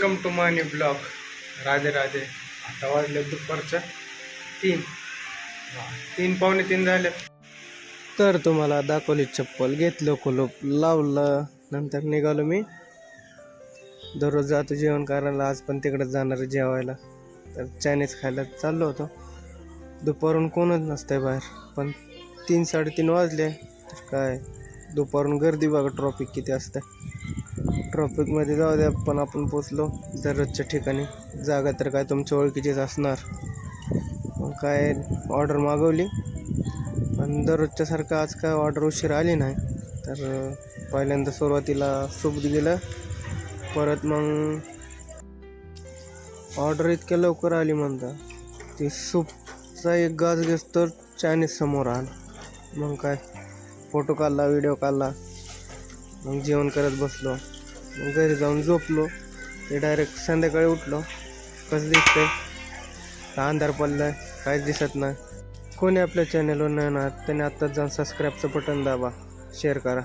Welcome to my new blog. Radhe Radhe. आता वाजले दुपारच्या 3. 3:15 झाले. तर तुम्हाला दाखवली चप्पल, घेतलं कुलूप, लावलं, नंतर निघालो मी. दररोज जातो जेवण करायला, आज पण तिकडे जाणार जेवायला. तर चायनीज खायला चाललो होतो. दुपारून कोणच नसतंय बाहेर, पण 3-3:30 वाजले. तर काय दुपारून गर्दी बघा, ट्रॉफिक किती असतं. ट्रॉफिकमध्ये जाऊ द्या, पण आपण पोचलो दररोजच्या ठिकाणी. जागा तर काय तुमच्या ओळखीचीच असणार. मग काय ऑर्डर मागवली, पण दररोजच्यासारखं आज काय ऑर्डर उशीर आली नाही. तर पहिल्यांदा सुरुवातीला सूप दिलं, परत मग ऑर्डर इतक्या लवकर आली म्हणता ती सूपचा एक गाज घेतो चायनीज समोर आला. मग काय फोटो काढला, व्हिडिओ काढला, मग जेवण करत बसलो. मग घरी जाऊन झोपलो. ते डायरेक्ट संध्याकाळी उठलो. कसं दिसतंय, अंधार पडलाय, काहीच दिसत नाही. कोणी आपल्या चॅनलवर नाही ना, त्याने आत्ताच जाऊन सबस्क्राईबचं बटन दाबा, शेअर करा.